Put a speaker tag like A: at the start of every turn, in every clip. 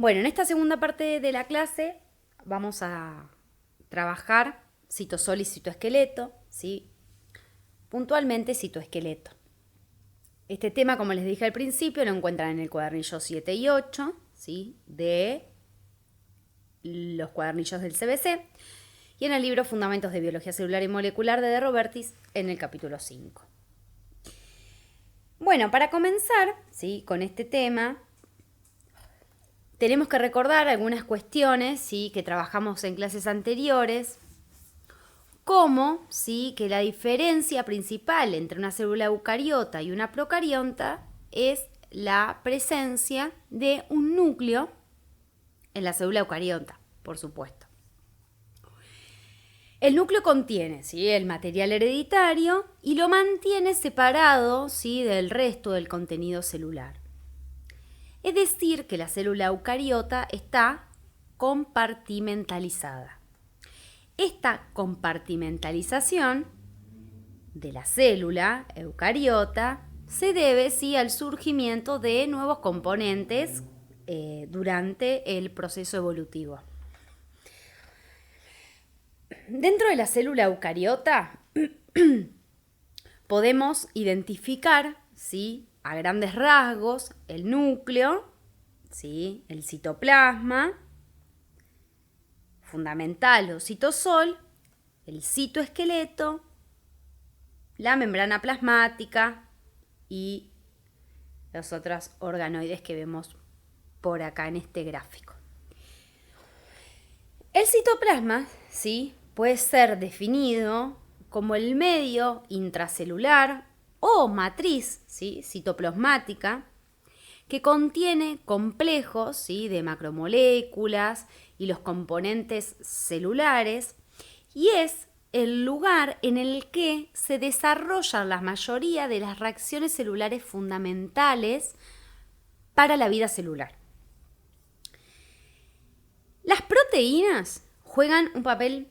A: Bueno, en esta segunda parte de la clase vamos a trabajar citosol y citoesqueleto, ¿sí? Puntualmente citoesqueleto. Este tema, como les dije al principio, lo encuentran en el cuadernillo 7 y 8, ¿sí? De los cuadernillos del CBC, y en el libro Fundamentos de Biología Celular y Molecular de Robertis en el capítulo 5. Bueno, para comenzar, ¿sí? Con este tema, tenemos que recordar algunas cuestiones, ¿sí? Que trabajamos en clases anteriores, como ¿sí? Que la diferencia principal entre una célula eucariota y una procariota es la presencia de un núcleo en la célula eucariota, por supuesto. El núcleo contiene, ¿sí? El material hereditario y lo mantiene separado, ¿sí? Del resto del contenido celular. Es decir, que la célula eucariota está compartimentalizada. Esta compartimentalización de la célula eucariota se debe, ¿sí? Al surgimiento de nuevos componentes durante el proceso evolutivo. Dentro de la célula eucariota podemos identificar, ¿sí? A grandes rasgos el núcleo, ¿sí? El citoplasma, fundamental o citosol, el citoesqueleto, la membrana plasmática y los otros organoides que vemos por acá en este gráfico. El citoplasma, ¿sí? Puede ser definido como el medio intracelular o matriz, ¿sí? Citoplasmática, que contiene complejos, ¿sí? De macromoléculas y los componentes celulares, y es el lugar en el que se desarrollan la mayoría de las reacciones celulares fundamentales para la vida celular. Las proteínas juegan un papel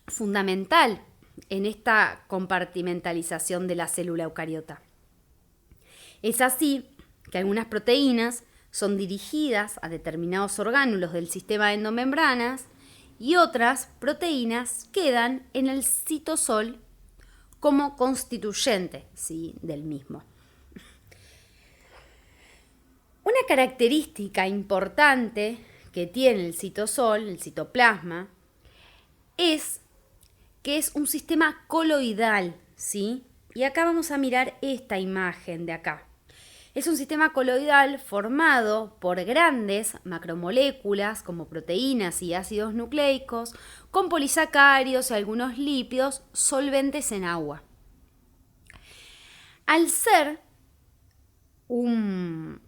A: fundamental en esta compartimentalización de la célula eucariota. Es así que algunas proteínas son dirigidas a determinados orgánulos del sistema de endomembranas y otras proteínas quedan en el citosol como constituyente, ¿sí? Del mismo. Una característica importante que tiene el citosol, el citoplasma, es que es un sistema coloidal, ¿sí? Y acá vamos a mirar esta imagen de acá. Es un sistema coloidal formado por grandes macromoléculas como proteínas y ácidos nucleicos, con polisacáridos y algunos lípidos solventes en agua. Al ser un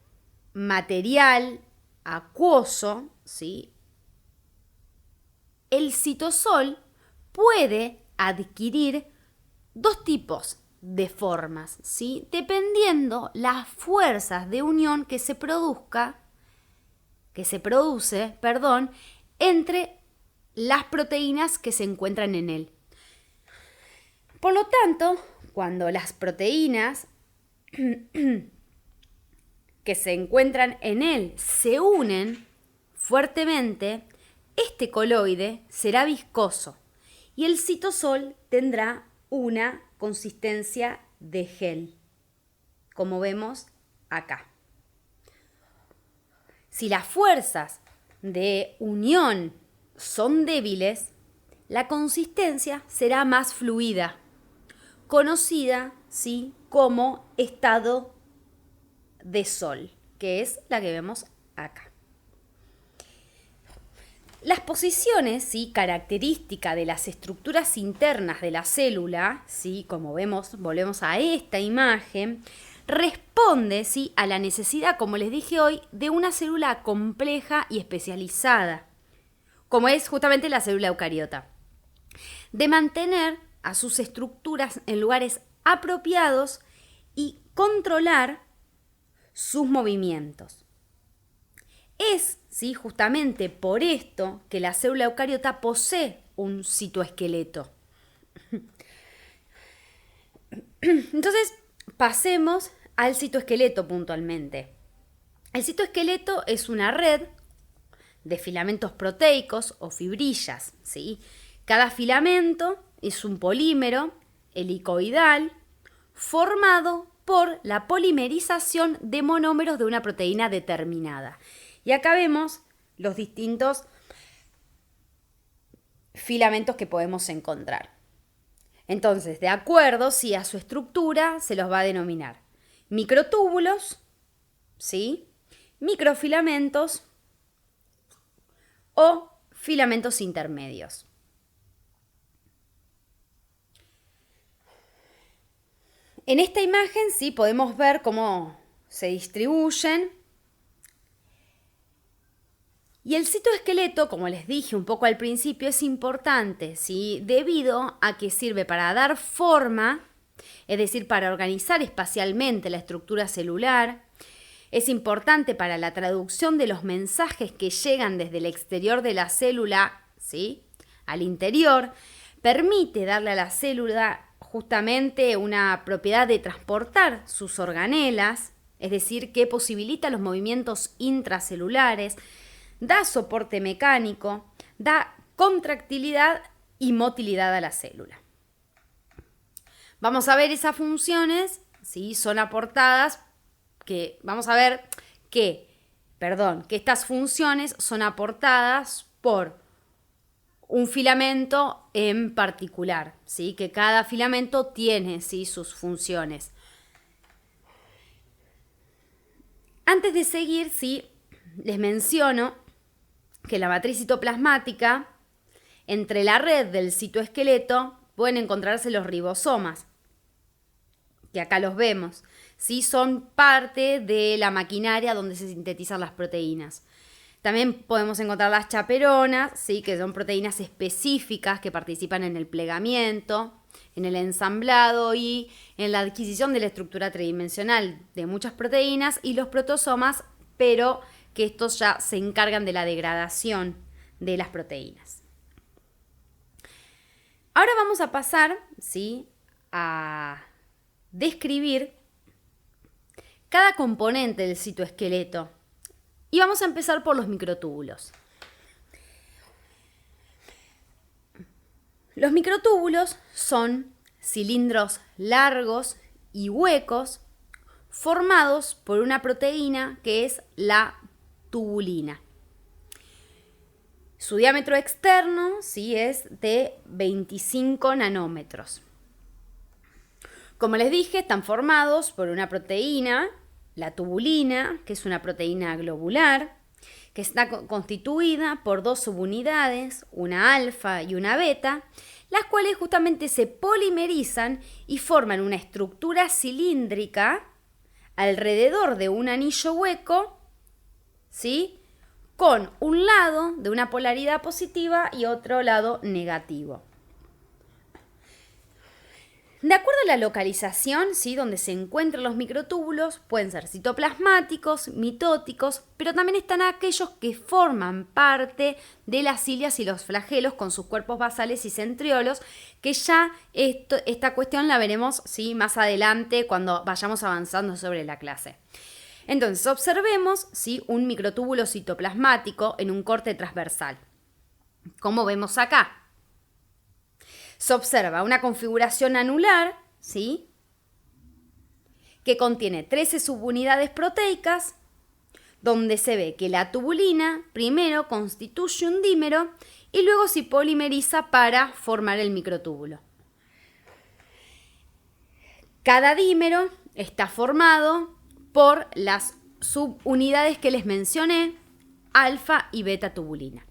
A: material acuoso, ¿sí? El citosol puede adquirir dos tipos de formas, ¿sí? Dependiendo las fuerzas de unión que se produce, entre las proteínas que se encuentran en él. Por lo tanto, cuando las proteínas que se encuentran en él se unen fuertemente, este coloide será viscoso y el citosol tendrá una consistencia de gel, como vemos acá. Si las fuerzas de unión son débiles, la consistencia será más fluida, conocida, ¿sí? Como estado de sol, que es la que vemos acá. Las posiciones, ¿sí? Características de las estructuras internas de la célula, ¿sí? Como vemos, volvemos a esta imagen, responde, ¿sí? A la necesidad, como les dije hoy, de una célula compleja y especializada, como es justamente la célula eucariota, de mantener a sus estructuras en lugares apropiados y controlar sus movimientos. Es, ¿sí? Justamente por esto que la célula eucariota posee un citoesqueleto. Entonces, pasemos al citoesqueleto puntualmente. El citoesqueleto es una red de filamentos proteicos o fibrillas, ¿sí? Cada filamento es un polímero helicoidal formado por la polimerización de monómeros de una proteína determinada. Y acá vemos los distintos filamentos que podemos encontrar. Entonces, de acuerdo, a su estructura se los va a denominar microtúbulos, ¿sí? Microfilamentos o filamentos intermedios. En esta imagen sí podemos ver cómo se distribuyen. Y el citoesqueleto, como les dije un poco al principio, es importante, ¿sí? Debido a que sirve para dar forma, es decir, para organizar espacialmente la estructura celular. Es importante para la traducción de los mensajes que llegan desde el exterior de la célula, ¿sí?, al interior. Permite darle a la célula justamente una propiedad de transportar sus organelas, es decir, que posibilita los movimientos intracelulares, da soporte mecánico, da contractilidad y motilidad a la célula. Vamos a ver esas funciones, ¿sí? Son aportadas, que estas funciones son aportadas por un filamento en particular, ¿sí? Que cada filamento tiene, ¿sí?, sus funciones. Antes de seguir, ¿sí?, les menciono que la matriz citoplasmática, entre la red del citoesqueleto, pueden encontrarse los ribosomas, que acá los vemos, ¿sí? Son parte de la maquinaria donde se sintetizan las proteínas. También podemos encontrar las chaperonas, ¿sí?, que son proteínas específicas que participan en el plegamiento, en el ensamblado y en la adquisición de la estructura tridimensional de muchas proteínas, y los protosomas, pero que estos ya se encargan de la degradación de las proteínas. Ahora vamos a pasar, ¿sí?, a describir cada componente del citoesqueleto. Y vamos a empezar por los microtúbulos. Los microtúbulos son cilindros largos y huecos formados por una proteína que es la tubulina. Su diámetro externo, ¿sí?, es de 25 nanómetros. Como les dije, están formados por una proteína, la tubulina, que es una proteína globular, que está constituida por dos subunidades, una alfa y una beta, las cuales justamente se polimerizan y forman una estructura cilíndrica alrededor de un anillo hueco, ¿sí?, con un lado de una polaridad positiva y otro lado negativo. De acuerdo a la localización, ¿sí?, donde se encuentran los microtúbulos, pueden ser citoplasmáticos, mitóticos, pero también están aquellos que forman parte de las cilias y los flagelos con sus cuerpos basales y centriolos, que ya esta cuestión la veremos, ¿sí?, más adelante cuando vayamos avanzando sobre la clase. Entonces, observemos, ¿sí?, un microtúbulo citoplasmático en un corte transversal, como vemos acá. Se observa una configuración anular, ¿sí?, que contiene 13 subunidades proteicas, donde se ve que la tubulina primero constituye un dímero y luego se polimeriza para formar el microtúbulo. Cada dímero está formado por las subunidades que les mencioné, alfa y beta tubulina.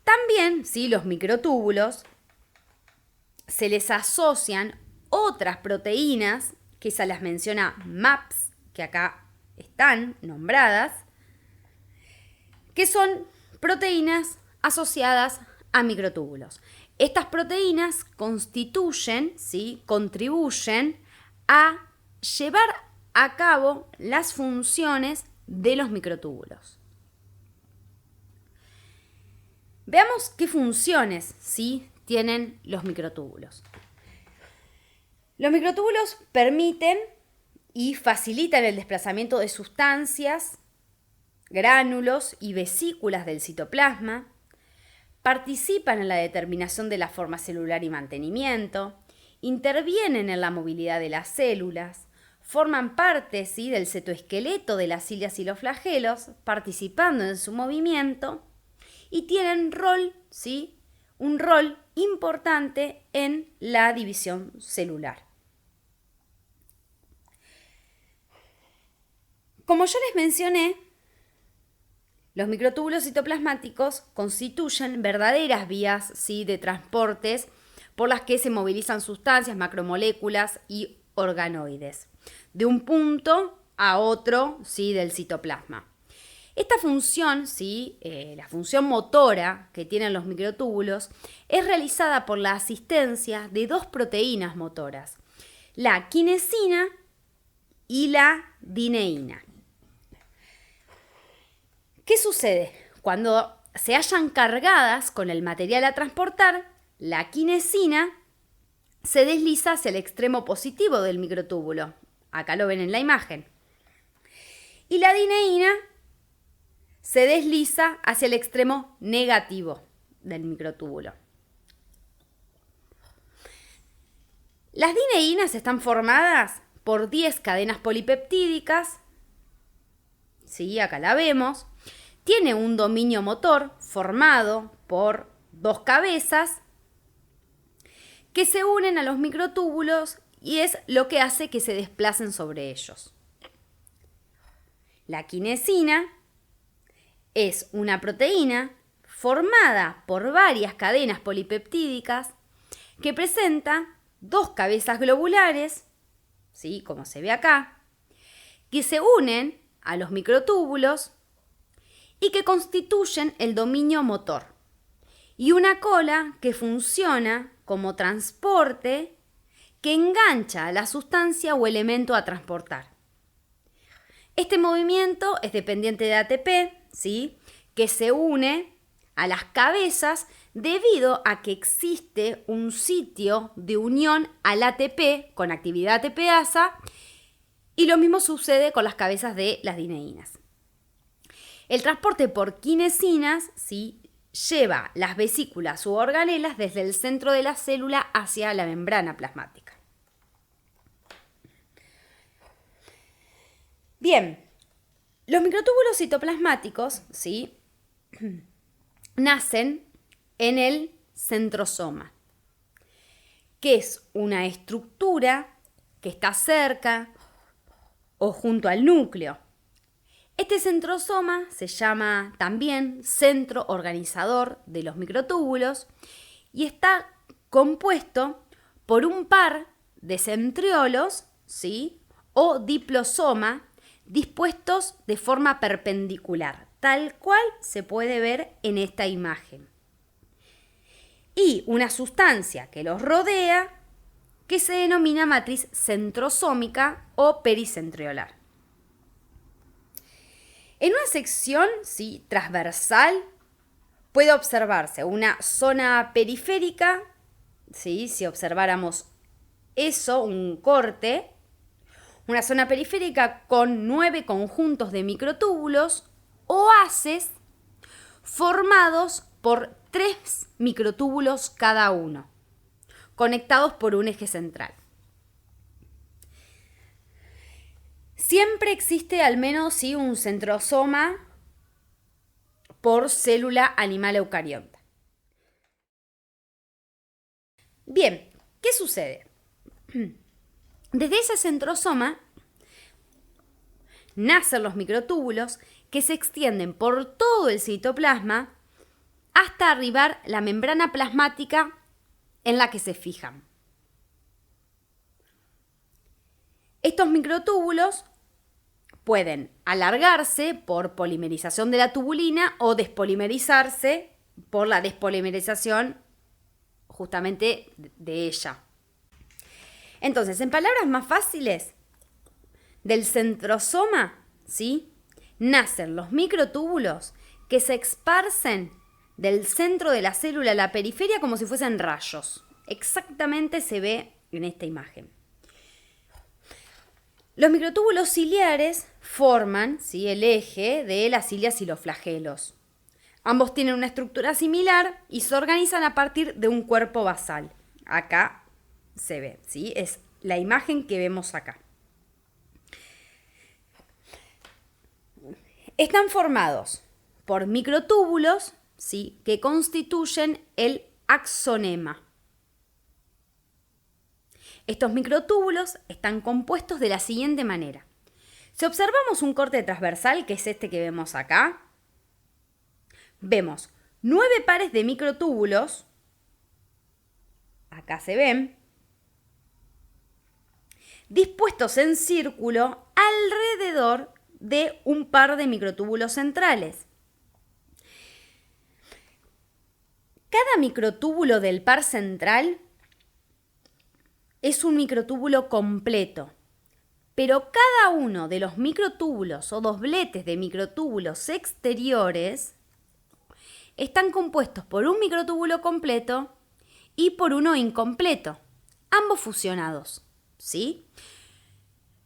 A: También, ¿sí?, los microtúbulos se les asocian otras proteínas, que esas las menciona MAPS, que acá están nombradas, que son proteínas asociadas a microtúbulos. Estas proteínas constituyen, ¿sí?, contribuyen a llevar a cabo las funciones de los microtúbulos. Veamos qué funciones, ¿sí?, tienen los microtúbulos. Los gránulos y vesículas del citoplasma, participan en la determinación de la forma celular y mantenimiento, intervienen en la movilidad de las células, forman parte, ¿sí?, del cetoesqueleto de las cilias y los flagelos, participando en su movimiento y tienen un rol importante en la división celular. Como yo les mencioné, los microtúbulos citoplasmáticos constituyen verdaderas vías, ¿sí?, de transportes por las que se movilizan sustancias, macromoléculas y organoides de un punto a otro, ¿sí?, del citoplasma. Esta función, ¿sí?, la función motora que tienen los microtúbulos, es realizada por la asistencia de dos proteínas motoras, la quinesina y la dineína. ¿Qué sucede? Cuando se hallan cargadas con el material a transportar, la quinesina se desliza hacia el extremo positivo del microtúbulo. Acá lo ven en la imagen. Y la dineína se desliza hacia el extremo negativo del microtúbulo. Las dineínas están formadas por 10 cadenas polipeptídicas. Sí, acá la vemos. Tiene un dominio motor formado por 2 cabezas que se unen a los microtúbulos y es lo que hace que se desplacen sobre ellos. La quinesina es una proteína formada por varias cadenas polipeptídicas que presenta 2 cabezas globulares, ¿sí?, como se ve acá, que se unen a los microtúbulos y que constituyen el dominio motor, y una cola que funciona como transporte que engancha a la sustancia o elemento a transportar. Este movimiento es dependiente de ATP, ¿sí?, que se une a las cabezas debido a que existe un sitio de unión al ATP con actividad ATPasa, y lo mismo sucede con las cabezas de las dineínas. El transporte por quinesinas, ¿sí?, lleva las vesículas u organelas desde el centro de la célula hacia la membrana plasmática. Bien, los microtúbulos citoplasmáticos, ¿sí?, nacen en el centrosoma, que es una estructura que está cerca o junto al núcleo. Este centrosoma se llama también centro organizador de los microtúbulos y está compuesto por un par de centriolos, ¿sí?, o diplosoma dispuestos de forma perpendicular, tal cual se puede ver en esta imagen. Y una sustancia que los rodea que se denomina matriz centrosómica o pericentriolar. En una sección, ¿sí?, transversal puede observarse una zona periférica, ¿sí?, si observáramos eso, un corte, una zona periférica con 9 conjuntos de microtúbulos o haces formados por 3 microtúbulos cada uno, conectados por un eje central. Siempre existe al menos, ¿sí?, un centrosoma por célula animal eucariota. Bien, ¿qué sucede? Desde ese centrosoma nacen los microtúbulos que se extienden por todo el citoplasma hasta arribar la membrana plasmática en la que se fijan. Estos microtúbulos pueden alargarse por polimerización de la tubulina o despolimerizarse por la despolimerización justamente de ella. Entonces, en palabras más fáciles, del centrosoma, ¿sí?, nacen los microtúbulos que se esparcen del centro de la célula a la periferia como si fuesen rayos. Exactamente se ve en esta imagen. Los microtúbulos ciliares forman, ¿sí?, el eje de las cilias y los flagelos. Ambos tienen una estructura similar y se organizan a partir de un cuerpo basal. Acá se ve, ¿sí? Es la imagen que vemos acá. Están formados por microtúbulos, ¿sí?, que constituyen el axonema. Estos microtúbulos están compuestos de la siguiente manera. Si observamos un corte transversal, que es este que vemos acá, vemos 9 pares de microtúbulos, acá se ven, dispuestos en círculo alrededor de un par de microtúbulos centrales. Cada microtúbulo del par central es un microtúbulo completo, pero cada uno de los microtúbulos o dobletes de microtúbulos exteriores están compuestos por un microtúbulo completo y por uno incompleto, ambos fusionados, ¿sí?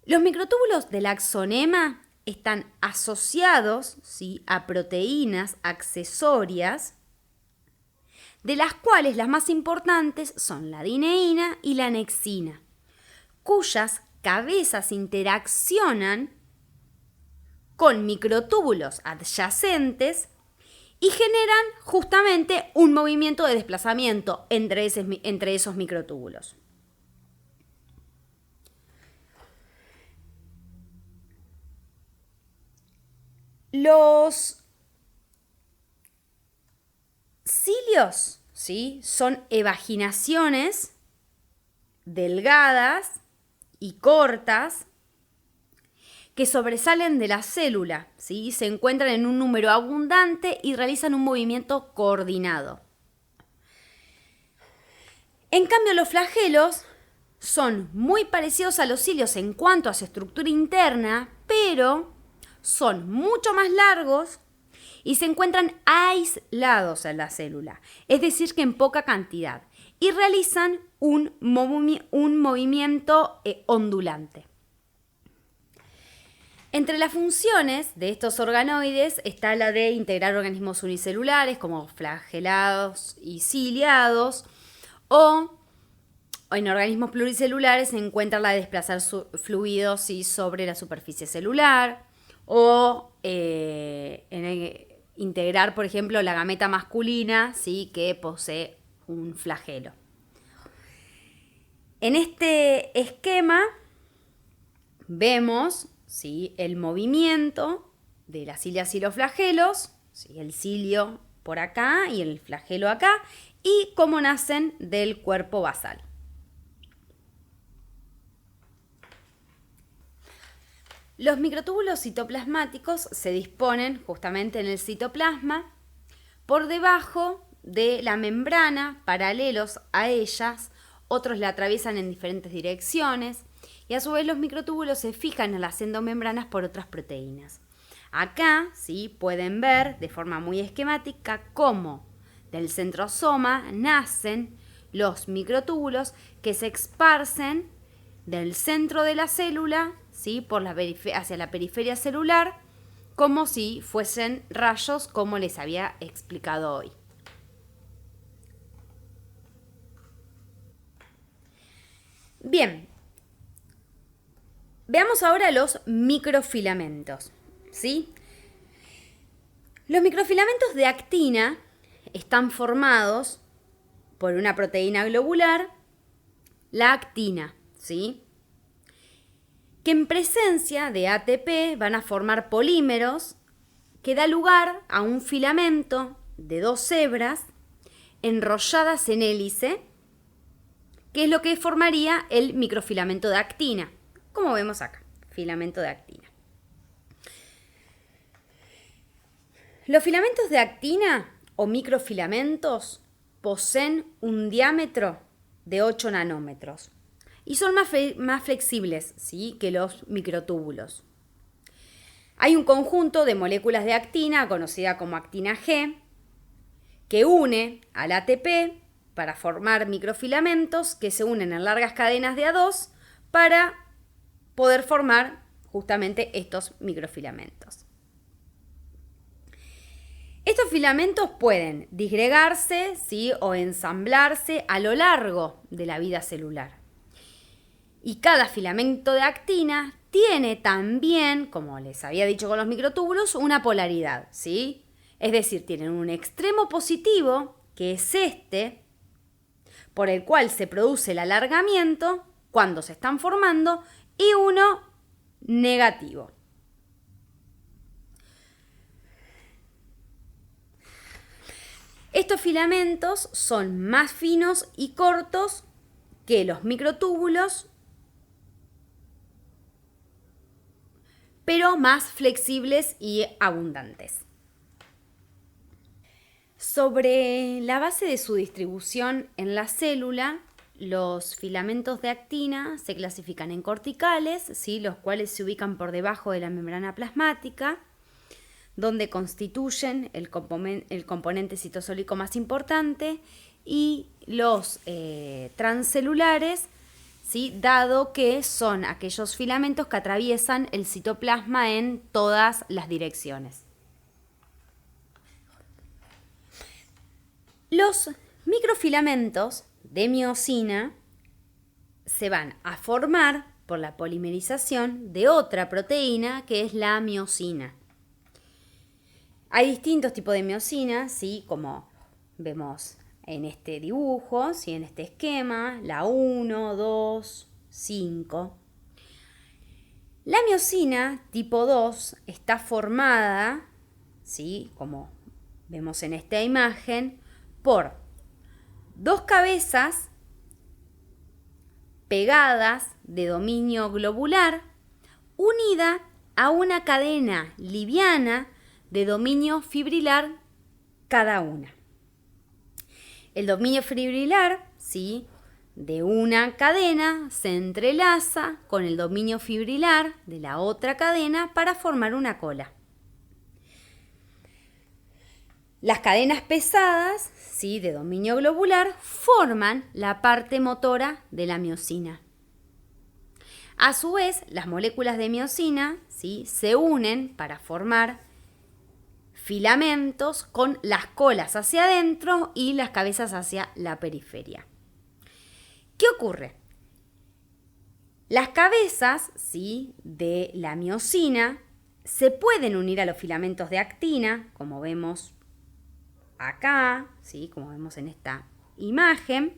A: Los microtúbulos del axonema están asociados, ¿sí?, a proteínas accesorias, de las cuales las más importantes son la adeneína y la anexina, cuyas cabezas interaccionan con microtúbulos adyacentes y generan justamente un movimiento de desplazamiento entre esos microtúbulos. Los cilios, ¿sí?, son evaginaciones delgadas y cortas que sobresalen de la célula, ¿sí?, se encuentran en un número abundante y realizan un movimiento coordinado. En cambio, los flagelos son muy parecidos a los cilios en cuanto a su estructura interna, pero son mucho más largos y se encuentran aislados en la célula, es decir, que en poca cantidad, y realizan un movimiento ondulante. Entre las funciones de estos organoides está la de integrar organismos unicelulares como flagelados y ciliados, o en organismos pluricelulares se encuentra la de desplazar fluidos, ¿sí?, sobre la superficie celular, o integrar, por ejemplo, la gameta masculina, ¿sí?, que posee un flagelo. En este esquema vemos, ¿sí?, el movimiento de las cilias y los flagelos, ¿sí?, el cilio por acá y el flagelo acá, y cómo nacen del cuerpo basal. Los microtúbulos citoplasmáticos se disponen justamente en el citoplasma por debajo de la membrana, paralelos a ellas, otros la atraviesan en diferentes direcciones y a su vez los microtúbulos se fijan en las endomembranas por otras proteínas. Acá, ¿sí?, pueden ver de forma muy esquemática cómo del centrosoma nacen los microtúbulos que se esparcen del centro de la célula, ¿sí?, hacia la periferia celular, como si fuesen rayos, como les había explicado hoy. Bien, veamos ahora los microfilamentos, ¿sí? Los microfilamentos de actina están formados por una proteína globular, la actina, ¿sí?, que en presencia de ATP van a formar polímeros que da lugar a un filamento de 2 hebras enrolladas en hélice, que es lo que formaría el microfilamento de actina, como vemos acá, filamento de actina. Los filamentos de actina o microfilamentos poseen un diámetro de 8 nanómetros y son más flexibles, ¿sí?, que los microtúbulos. Hay un conjunto de moléculas de actina, conocida como actina G, que une al ATP para formar microfilamentos que se unen en largas cadenas de A2 para poder formar justamente estos microfilamentos. Estos filamentos pueden disgregarse, ¿sí?, o ensamblarse a lo largo de la vida celular. Y cada filamento de actina tiene también, como les había dicho con los microtúbulos, una polaridad, ¿sí? Es decir, tienen un extremo positivo, que es este, por el cual se produce el alargamiento cuando se están formando, y uno negativo. Estos filamentos son más finos y cortos que los microtúbulos, pero más flexibles y abundantes. Sobre la base de su distribución en la célula, los filamentos de actina se clasifican en corticales, ¿sí?, los cuales se ubican por debajo de la membrana plasmática, donde constituyen el componente citosólico más importante, y los transcelulares, ¿sí?, dado que son aquellos filamentos que atraviesan el citoplasma en todas las direcciones. Los microfilamentos de miosina se van a formar por la polimerización de otra proteína que es la miosina. Hay distintos tipos de miosina, ¿sí?, como vemos en este dibujo, ¿sí?, en este esquema, la 1, 2, 5. La miosina tipo 2 está formada, ¿sí?, como vemos en esta imagen, por dos cabezas pegadas de dominio globular unida a una cadena liviana de dominio fibrilar cada una. El dominio fibrilar, ¿sí?, de una cadena se entrelaza con el dominio fibrilar de la otra cadena para formar una cola. Las cadenas pesadas, ¿sí?, de dominio globular forman la parte motora de la miosina. A su vez, las moléculas de miosina, ¿sí?, se unen para formar filamentos con las colas hacia adentro y las cabezas hacia la periferia. ¿Qué ocurre? Las cabezas, ¿sí?, de la miosina se pueden unir a los filamentos de actina, como vemos acá, ¿sí?, como vemos en esta imagen,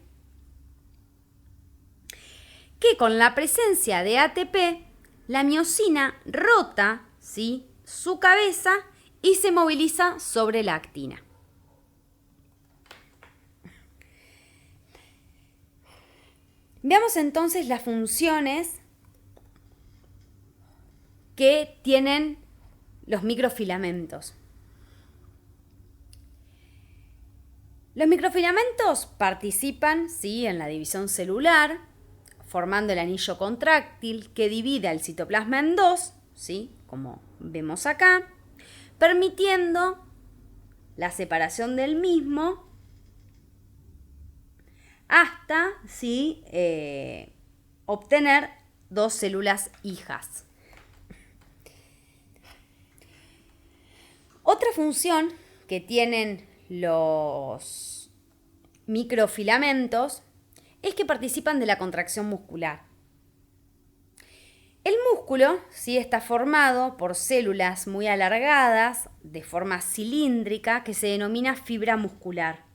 A: que con la presencia de ATP, la miosina rota, ¿sí?, su cabeza y se moviliza sobre la actina. Veamos entonces las funciones que tienen los microfilamentos. Los microfilamentos participan, ¿sí?, en la división celular, formando el anillo contráctil que divide al citoplasma en dos, ¿sí?, como vemos acá, permitiendo la separación del mismo hasta, ¿sí?, obtener dos células hijas. Otra función que tienen los microfilamentos es que participan de la contracción muscular. El músculo, ¿sí?, está formado por células muy alargadas de forma cilíndrica que se denomina fibra muscular.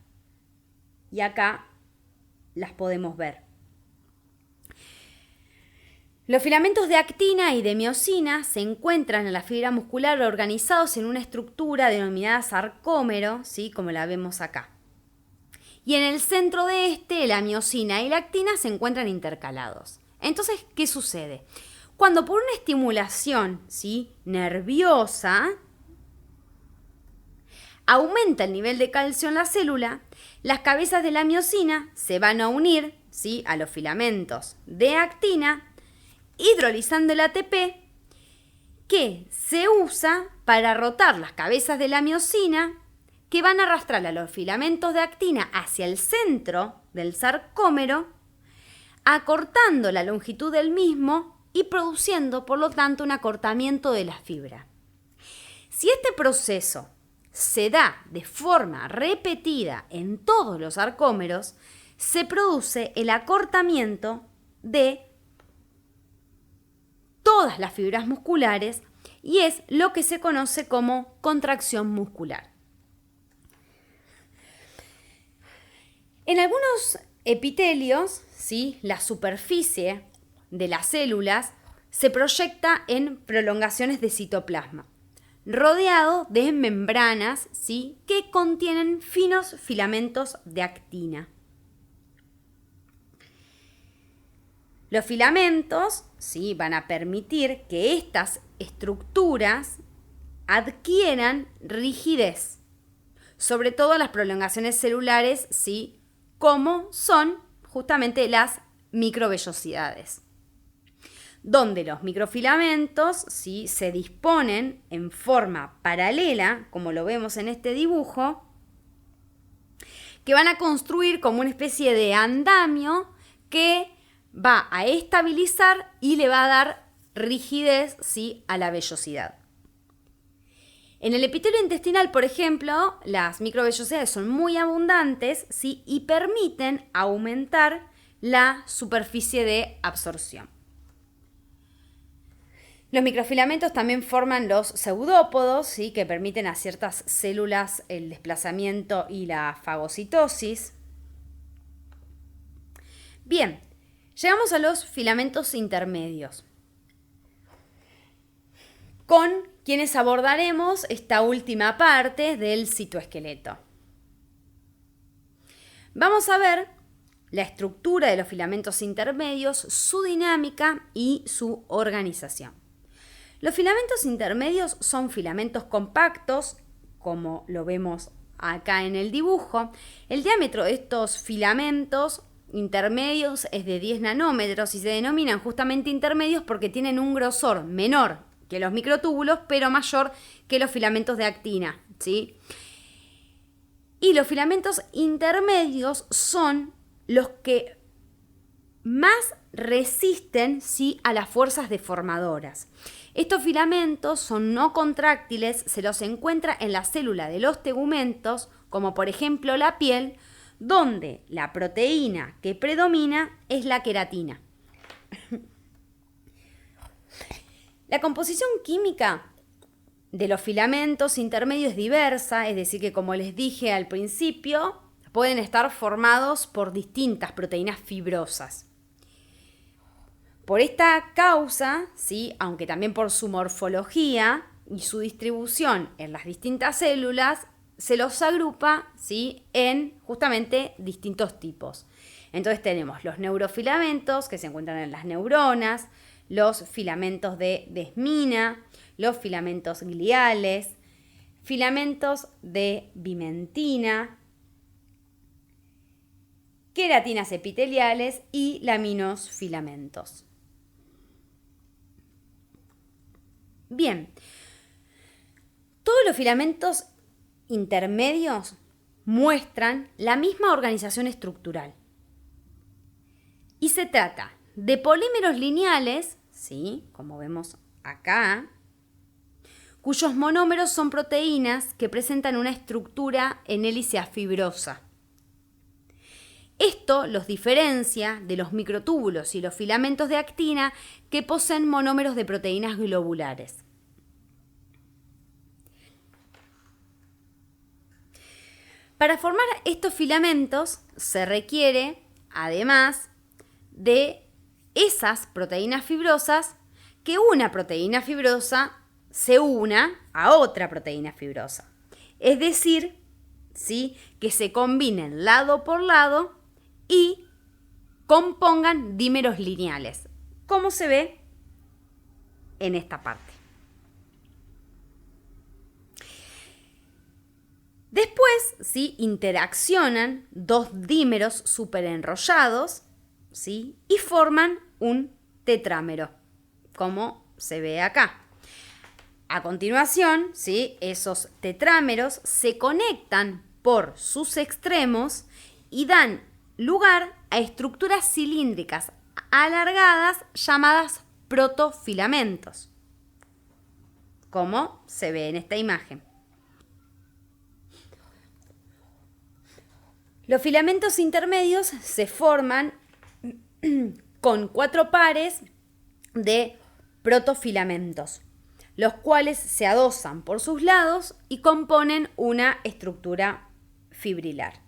A: Y acá las podemos ver. Los filamentos de actina y de miosina se encuentran en la fibra muscular organizados en una estructura denominada sarcómero, ¿sí?, como la vemos acá. Y en el centro de la miosina y la actina se encuentran intercalados. Entonces, ¿qué sucede? Cuando por una estimulación, ¿sí?, nerviosa aumenta el nivel de calcio en la célula, las cabezas de la miosina se van a unir, ¿sí?, a los filamentos de actina, hidrolizando el ATP, que se usa para rotar las cabezas de la miosina, que van a arrastrar a los filamentos de actina hacia el centro del sarcómero, acortando la longitud del mismo y produciendo, por lo tanto, un acortamiento de la fibra. Si este proceso se da de forma repetida en todos los sarcómeros, se produce el acortamiento de todas las fibras musculares y es lo que se conoce como contracción muscular. En algunos epitelios, ¿sí?, la superficie de las células se proyecta en prolongaciones de citoplasma, rodeado de membranas, ¿sí?, que contienen finos filamentos de actina. Los filamentos, ¿sí?, van a permitir que estas estructuras adquieran rigidez, sobre todo las prolongaciones celulares, ¿sí?, como son justamente las microvellosidades, donde los microfilamentos, ¿sí?, se disponen en forma paralela, como lo vemos en este dibujo, que van a construir como una especie de andamio que va a estabilizar y le va a dar rigidez, ¿sí?, a la vellosidad. En el epitelio intestinal, por ejemplo, las microvellosidades son muy abundantes, ¿sí?, y permiten aumentar la superficie de absorción. Los microfilamentos también forman los pseudópodos, ¿sí?, que permiten a ciertas células el desplazamiento y la fagocitosis. Bien, llegamos a los filamentos intermedios, con quienes abordaremos esta última parte del citoesqueleto. Vamos a ver la estructura de los filamentos intermedios, su dinámica y su organización. Los filamentos intermedios son filamentos compactos, como lo vemos acá en el dibujo. El diámetro de estos filamentos intermedios es de 10 nanómetros y se denominan justamente intermedios porque tienen un grosor menor que los microtúbulos, pero mayor que los filamentos de actina, ¿sí? Y los filamentos intermedios son los que más resisten, ¿sí?, a las fuerzas deformadoras. Estos filamentos son no contráctiles, se los encuentra en la célula de los tegumentos, como por ejemplo la piel, donde la proteína que predomina es la queratina. La composición química de los filamentos intermedios es diversa, es decir, que como les dije al principio, pueden estar formados por distintas proteínas fibrosas. Por esta causa, ¿sí?, aunque también por su morfología y su distribución en las distintas células, se los agrupa, ¿sí?, en justamente distintos tipos. Entonces tenemos los neurofilamentos que se encuentran en las neuronas, los filamentos de desmina, los filamentos gliales, filamentos de vimentina, queratinas epiteliales y laminosfilamentos. Bien, todos los filamentos intermedios muestran la misma organización estructural. Y se trata de polímeros lineales, ¿sí?, como vemos acá, cuyos monómeros son proteínas que presentan una estructura en hélice fibrosa. Esto los diferencia de los microtúbulos y los filamentos de actina que poseen monómeros de proteínas globulares. Para formar estos filamentos se requiere, además, de esas proteínas fibrosas, que una proteína fibrosa se una a otra proteína fibrosa. Es decir, ¿sí?, que se combinen lado por lado y compongan dímeros lineales, como se ve en esta parte. Después, ¿sí?, interaccionan dos dímeros superenrollados, ¿sí?, y forman un tetrámero, como se ve acá. A continuación, ¿sí?, esos tetrámeros se conectan por sus extremos y dan lugar a estructuras cilíndricas alargadas llamadas protofilamentos, como se ve en esta imagen. Los filamentos intermedios se forman con 4 pares de protofilamentos, los cuales se adosan por sus lados y componen una estructura fibrilar.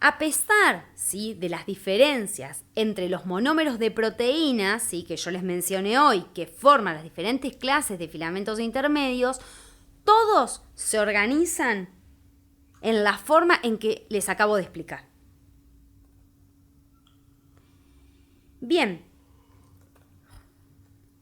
A: A pesar, ¿sí?, de las diferencias entre los monómeros de proteínas, ¿sí?, que yo les mencioné hoy, que forman las diferentes clases de filamentos intermedios, todos se organizan en la forma en que les acabo de explicar. Bien,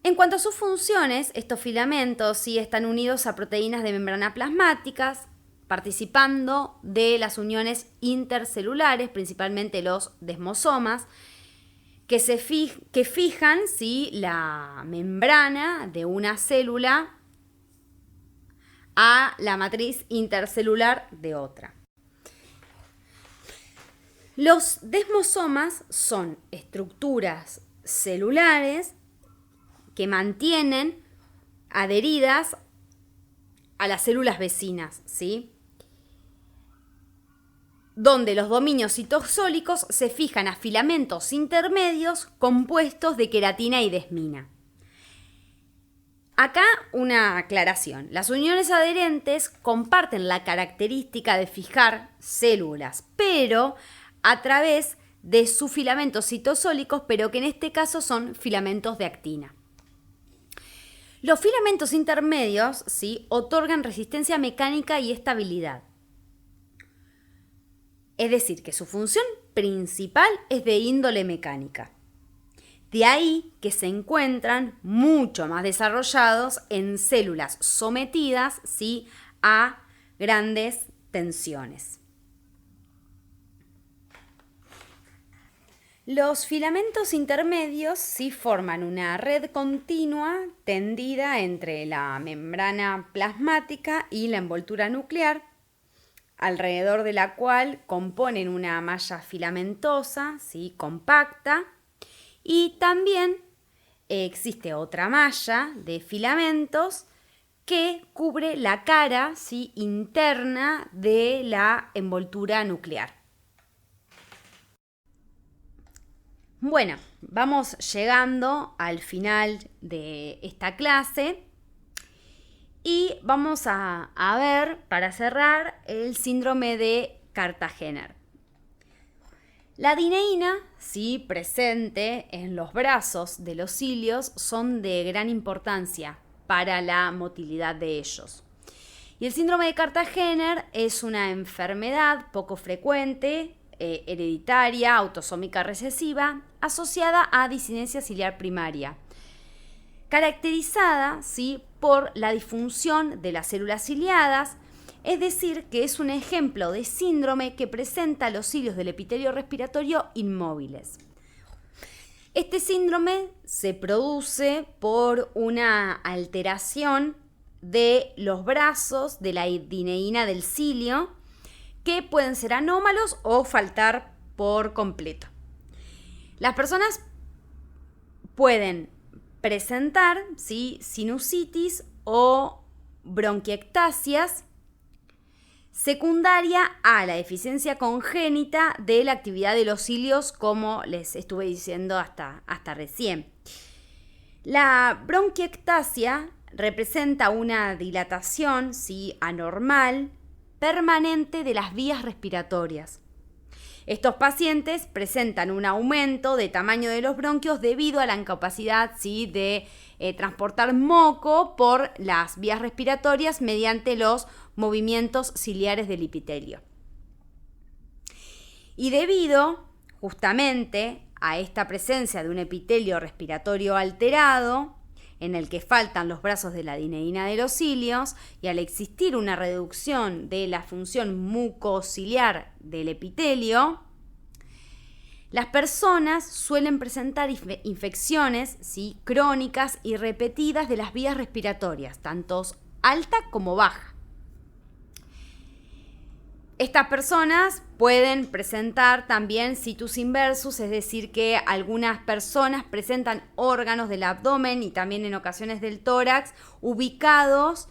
A: en cuanto a sus funciones, estos filamentos sí están unidos a proteínas de membrana plasmáticas, participando de las uniones intercelulares, principalmente los desmosomas, que fijan ¿sí?, la membrana de una célula a la matriz intercelular de otra. Los desmosomas son estructuras celulares que mantienen adheridas a las células vecinas, ¿sí?, donde los dominios citosólicos se fijan a filamentos intermedios compuestos de queratina y desmina. Acá una aclaración. Las uniones adherentes comparten la característica de fijar células, pero a través de sus filamentos citosólicos, pero que en este caso son filamentos de actina. Los filamentos intermedios, ¿sí?, otorgan resistencia mecánica y estabilidad. Es decir, que su función principal es de índole mecánica. De ahí que se encuentran mucho más desarrollados en células sometidas, ¿sí?, a grandes tensiones. Los filamentos intermedios sí forman una red continua tendida entre la membrana plasmática y la envoltura nuclear, alrededor de la cual componen una malla filamentosa, ¿sí?, compacta, y también existe otra malla de filamentos que cubre la cara, ¿sí?, interna de la envoltura nuclear. Bueno, vamos llegando al final de esta clase y vamos a ver, para cerrar, el síndrome de Cartagener. La dineína, sí, presente en los brazos de los cilios, son de gran importancia para la motilidad de ellos. Y el síndrome de Cartagener es una enfermedad poco frecuente, hereditaria, autosómica recesiva, asociada a disinencia ciliar primaria, caracterizada, ¿sí?, por la disfunción de las células ciliadas, es decir, que es un ejemplo de síndrome que presenta los cilios del epitelio respiratorio inmóviles. Este síndrome se produce por una alteración de los brazos de la dineína del cilio, que pueden ser anómalos o faltar por completo. Las personas pueden presentar, ¿sí?, sinusitis o bronquiectasias secundaria a la deficiencia congénita de la actividad de los cilios, como les estuve diciendo hasta recién. La bronquiectasia representa una dilatación, ¿sí?, anormal, permanente de las vías respiratorias. Estos pacientes presentan un aumento de tamaño de los bronquios debido a la incapacidad, ¿sí?, de transportar moco por las vías respiratorias mediante los movimientos ciliares del epitelio. Y debido justamente a esta presencia de un epitelio respiratorio alterado, en el que faltan los brazos de la dineína de los cilios, y al existir una reducción de la función mucociliar del epitelio, las personas suelen presentar infecciones, ¿sí?, crónicas y repetidas de las vías respiratorias, tanto alta como baja. Estas personas pueden presentar también situs inversus, es decir, que algunas personas presentan órganos del abdomen y también en ocasiones del tórax ubicados,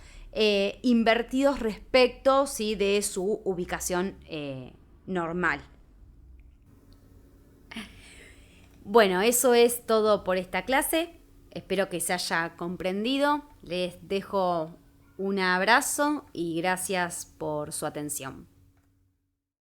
A: invertidos respecto, ¿sí?, de su ubicación normal. Bueno, eso es todo por esta clase. Espero que se haya comprendido. Les dejo un abrazo y gracias por su atención.